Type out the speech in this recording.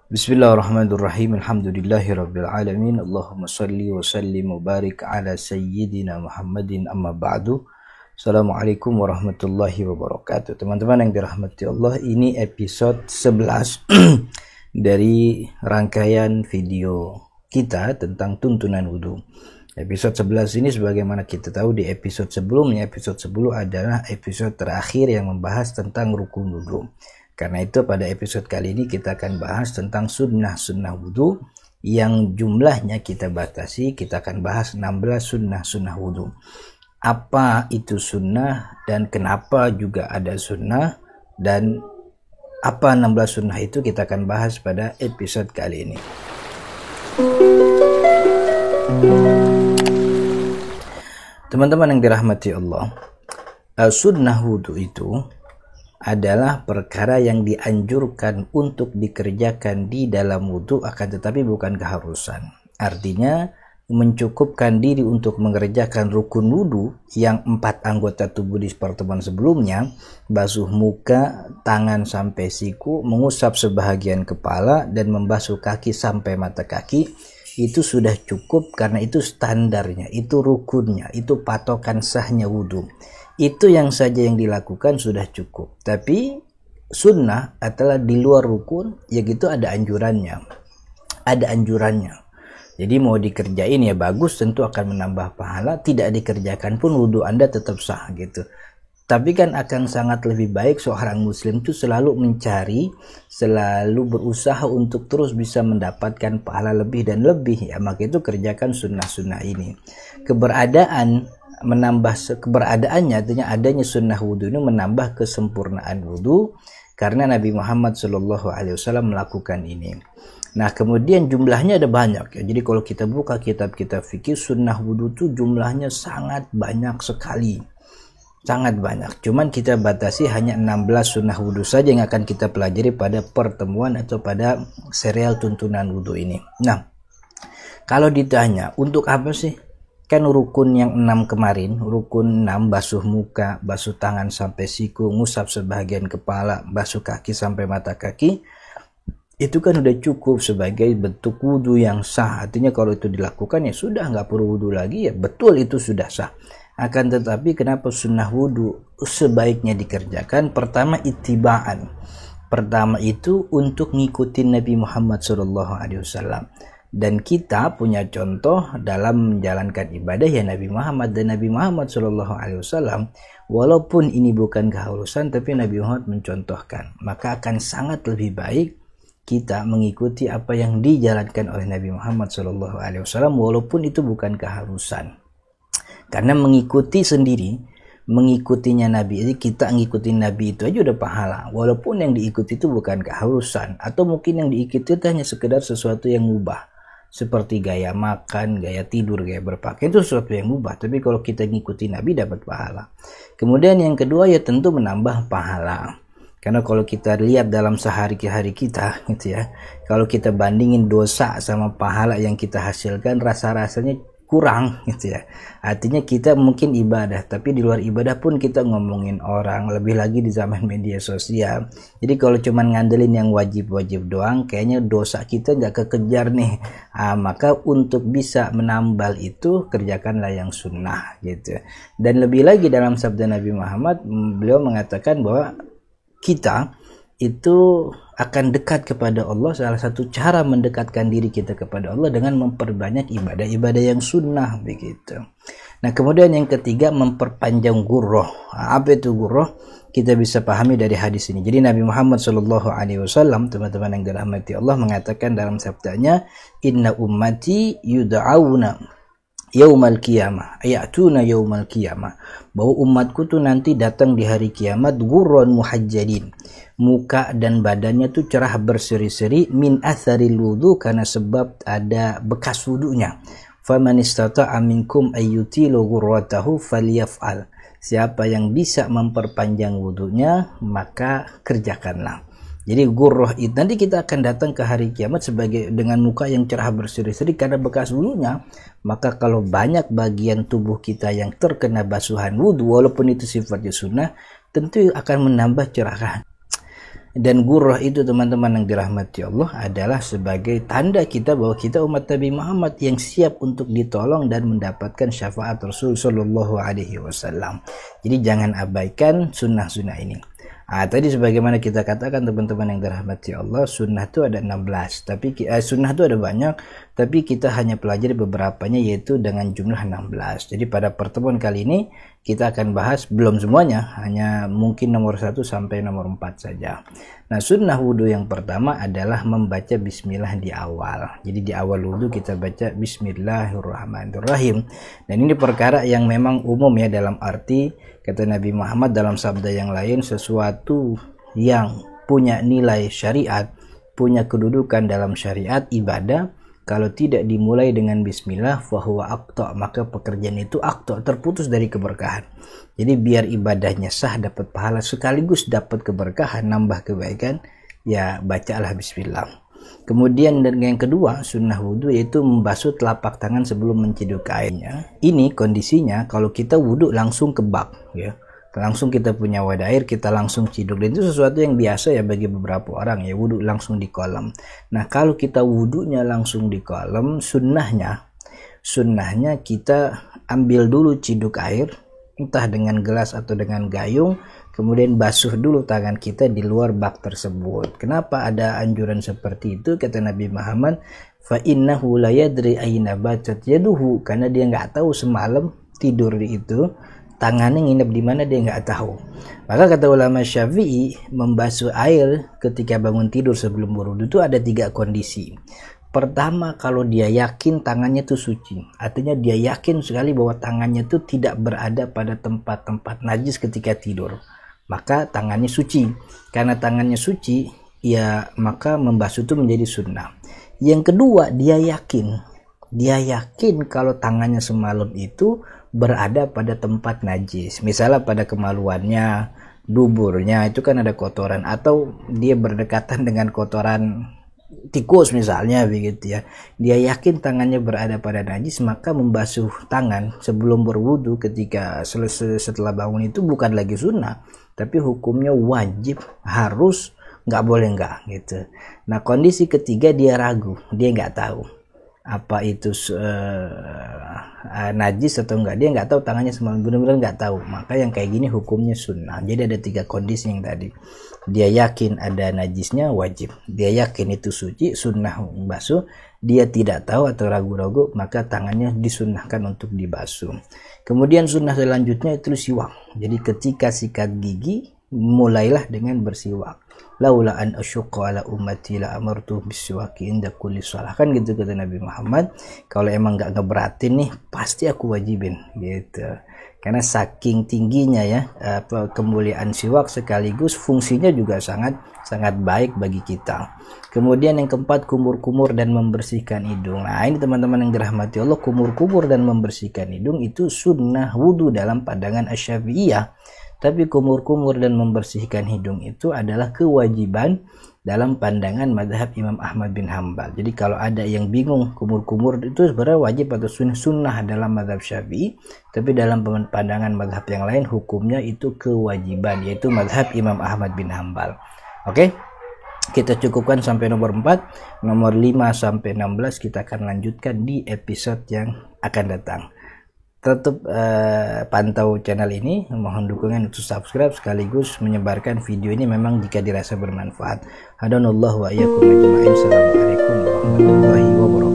Bismillahirrahmanirrahim. Alhamdulillahirabbil alamin. Allahumma shalli wa sallim wa barik ala sayyidina Muhammadin amma ba'du. Assalamualaikum warahmatullahi wabarakatuh. Teman-teman yang dirahmati Allah, ini episode 11 dari rangkaian video kita tentang tuntunan wudu. Episode 11 ini sebagaimana kita tahu di episode sebelumnya, episode 10 adalah episode terakhir yang membahas tentang rukun wudu. Karena itu pada episode kali ini kita akan bahas tentang sunnah-sunnah wudu yang jumlahnya kita batasi. Kita akan bahas 16 sunnah-sunnah wudu. Apa itu sunnah dan kenapa juga ada sunnah, dan apa 16 sunnah itu kita akan bahas pada episode kali ini. Teman-teman yang dirahmati Allah, sunnah wudu itu adalah perkara yang dianjurkan untuk dikerjakan di dalam wudu, akan tetapi bukan keharusan. Artinya mencukupkan diri untuk mengerjakan rukun wudu yang 4 anggota tubuh di pertemuan sebelumnya, basuh muka, tangan sampai siku, mengusap sebahagian kepala, dan membasuh kaki sampai mata kaki. Itu sudah cukup karena itu standarnya, itu rukunnya, itu patokan sahnya wudu. Itu yang saja yang dilakukan sudah cukup. Tapi sunnah adalah di luar rukun, ya gitu ada anjurannya. Ada anjurannya. Jadi mau dikerjain ya bagus, tentu akan menambah pahala. Tidak dikerjakan pun wudu Anda tetap sah gitu. Tapi kan akan sangat lebih baik seorang muslim itu selalu mencari, selalu berusaha untuk terus bisa mendapatkan pahala lebih dan lebih. Ya maka itu kerjakan sunnah-sunnah ini. Keberadaannya artinya adanya sunnah wudu ini menambah kesempurnaan wudu karena Nabi Muhammad SAW melakukan ini. Nah kemudian jumlahnya ada banyak ya. Jadi kalau kita buka kitab-kitab fikih, sunnah wudu itu jumlahnya sangat banyak sekali, sangat banyak. Cuman kita batasi hanya 16 sunnah wudu saja yang akan kita pelajari pada pertemuan atau pada serial tuntunan wudu ini. Nah kalau ditanya untuk apa sih? Kan rukun yang 6 kemarin, rukun 6 basuh muka, basuh tangan sampai siku, ngusap sebahagian kepala, basuh kaki sampai mata kaki, itu kan udah cukup sebagai bentuk wudu yang sah. Artinya kalau itu dilakukan ya sudah, nggak perlu wudu lagi, ya betul itu sudah sah. Akan tetapi kenapa sunnah wudu sebaiknya dikerjakan? Pertama ittiba'an. Pertama itu untuk ngikutin Nabi Muhammad SAW. Dan kita punya contoh dalam menjalankan ibadah ya Nabi Muhammad. Dan Nabi Muhammad SAW walaupun ini bukan keharusan, tapi Nabi Muhammad mencontohkan. Maka akan sangat lebih baik kita mengikuti apa yang dijalankan oleh Nabi Muhammad SAW walaupun itu bukan keharusan. Karena mengikuti sendiri, mengikutinya Nabi, jadi kita ngikutin Nabi itu aja udah pahala. Walaupun yang diikuti itu bukan keharusan, atau mungkin yang diikuti itu hanya sekedar sesuatu yang mubah. Seperti gaya makan, gaya tidur, gaya berpakaian, itu sesuatu yang mubah. Tapi kalau kita ngikuti Nabi dapat pahala. Kemudian yang kedua ya tentu menambah pahala. Karena kalau kita lihat dalam sehari-hari kita gitu ya, kalau kita bandingin dosa sama pahala yang kita hasilkan, rasa-rasanya kurang gitu ya. Artinya kita mungkin ibadah, tapi di luar ibadah pun kita ngomongin orang, lebih lagi di zaman media sosial. Jadi kalau cuma ngandelin yang wajib-wajib doang, kayaknya dosa kita nggak kekejar nih. Maka untuk bisa menambal itu, kerjakanlah yang sunnah gitu. Dan lebih lagi dalam sabda Nabi Muhammad, beliau mengatakan bahwa kita itu akan dekat kepada Allah. Salah satu cara mendekatkan diri kita kepada Allah dengan memperbanyak ibadah-ibadah yang sunnah begitu. Nah kemudian yang ketiga memperpanjang gurroh. Apa itu gurroh? Kita bisa pahami dari hadis ini. Jadi Nabi Muhammad SAW, teman-teman yang dirahmati Allah, mengatakan dalam sabdanya, Inna ummati yud'auna yaumal qiyamah, ayatuna yaumal qiyamah, bahwa umatku tuh nanti datang di hari kiamat gurron muhajjalin, muka dan badannya tuh cerah berseri-seri, min atharil wudu, karena sebab ada bekas wudunya. Faman istata'a minkum ayyutilu gurratahu falyaf'al. Siapa yang bisa memperpanjang wudunya maka kerjakanlah. Jadi gurroh itu nanti kita akan datang ke hari kiamat sebagai dengan muka yang cerah berseri-seri karena bekas wudunya. Maka kalau banyak bagian tubuh kita yang terkena basuhan wudu, walaupun itu sifatnya sunnah, tentu akan menambah cerahan. Dan gurrah itu teman-teman yang dirahmati Allah adalah sebagai tanda kita bahwa kita umat Nabi Muhammad yang siap untuk ditolong dan mendapatkan syafaat Rasul Shallallahu Alaihi Wasallam. Jadi jangan abaikan sunnah-sunnah ini. Tadi sebagaimana kita katakan teman-teman yang dirahmati Allah, sunnah itu ada 16, tapi sunnah itu ada banyak, tapi kita hanya pelajari beberapanya yaitu dengan jumlah 16. Jadi pada pertemuan kali ini kita akan bahas belum semuanya, hanya mungkin nomor 1 sampai nomor 4 saja. Nah, sunnah wudhu yang pertama adalah membaca bismillah di awal. Jadi di awal wudhu kita baca bismillahirrahmanirrahim. Dan ini perkara yang memang umum ya, dalam arti kata Nabi Muhammad dalam sabda yang lain, sesuatu yang punya nilai syariat, punya kedudukan dalam syariat ibadah, kalau tidak dimulai dengan bismillah fahuwa aqta, maka pekerjaan itu aqta, terputus dari keberkahan. Jadi biar ibadahnya sah, dapat pahala sekaligus dapat keberkahan, nambah kebaikan, ya bacalah bismillah. Kemudian yang kedua sunnah wudhu yaitu membasuh telapak tangan sebelum menciduk airnya. Ini kondisinya kalau kita wudhu langsung ke bak ya, langsung kita punya wadah air kita langsung ciduk, dan itu sesuatu yang biasa ya bagi beberapa orang ya, wudhu langsung di kolam. Nah kalau kita wudhunya langsung di kolam, sunnahnya kita ambil dulu ciduk air, entah dengan gelas atau dengan gayung, kemudian basuh dulu tangan kita di luar bak tersebut. Kenapa ada anjuran seperti itu? Kata Nabi Muhammad, fa innahu la yadri aina batat yaduhu, karena dia nggak tahu semalam tidur itu tangannya nginep di mana, dia nggak tahu. Maka kata ulama Syafi'i, membasuh air ketika bangun tidur sebelum berwudu itu ada 3 kondisi. Pertama, kalau dia yakin tangannya itu suci, artinya dia yakin sekali bahwa tangannya itu tidak berada pada tempat-tempat najis ketika tidur, maka tangannya suci. Karena tangannya suci, ya maka membasuh itu menjadi sunnah. Yang kedua, dia yakin kalau tangannya semalam itu berada pada tempat najis, misalnya pada kemaluannya, duburnya itu kan ada kotoran, atau dia berdekatan dengan kotoran tikus misalnya begitu ya, dia yakin tangannya berada pada najis, maka membasuh tangan sebelum berwudu ketika setelah bangun itu bukan lagi sunnah, tapi hukumnya wajib, harus, nggak boleh nggak gitu. Nah kondisi ketiga dia ragu, dia nggak tahu apa itu najis atau enggak, dia nggak tahu tangannya semalam, benar-benar nggak tahu, maka yang kayak gini hukumnya sunnah. Jadi ada 3 kondisi yang tadi, dia yakin ada najisnya wajib, dia yakin itu suci sunnah basuh, dia tidak tahu atau ragu-ragu maka tangannya disunnahkan untuk dibasuh. Kemudian sunnah selanjutnya itu siwak. Jadi ketika sikat gigi mulailah dengan bersiwak. Laula an asyqa ala ummati la amartu bisiwaki inda kulli shalah, kan gitu kata Nabi Muhammad, kalau emang nggak ngeberatin nih pasti aku wajibin gitu. Karena saking tingginya ya kemuliaan siwak, sekaligus fungsinya juga sangat baik bagi kita. Kemudian yang keempat, kumur-kumur dan membersihkan hidung. Nah ini teman-teman yang dirahmati Allah, kumur-kumur dan membersihkan hidung itu sunnah wudhu dalam pandangan Asy-Syafi'iyah. Tapi kumur-kumur dan membersihkan hidung itu adalah kewajiban dalam pandangan mazhab Imam Ahmad bin Hambal. Jadi kalau ada yang bingung kumur-kumur itu sebenarnya wajib atau sunnah dalam mazhab Syafi'i, tapi dalam pandangan mazhab yang lain hukumnya itu kewajiban, yaitu mazhab Imam Ahmad bin Hambal. Oke, kita cukupkan sampai nomor 4. Nomor 5 sampai 16 kita akan lanjutkan di episode yang akan datang. Tetap pantau channel ini, mohon dukungan untuk subscribe sekaligus menyebarkan video ini memang jika dirasa bermanfaat. Hadanallahu wa iyyakum ajma'in. Assalamualaikum warahmatullahi wabarakatuh.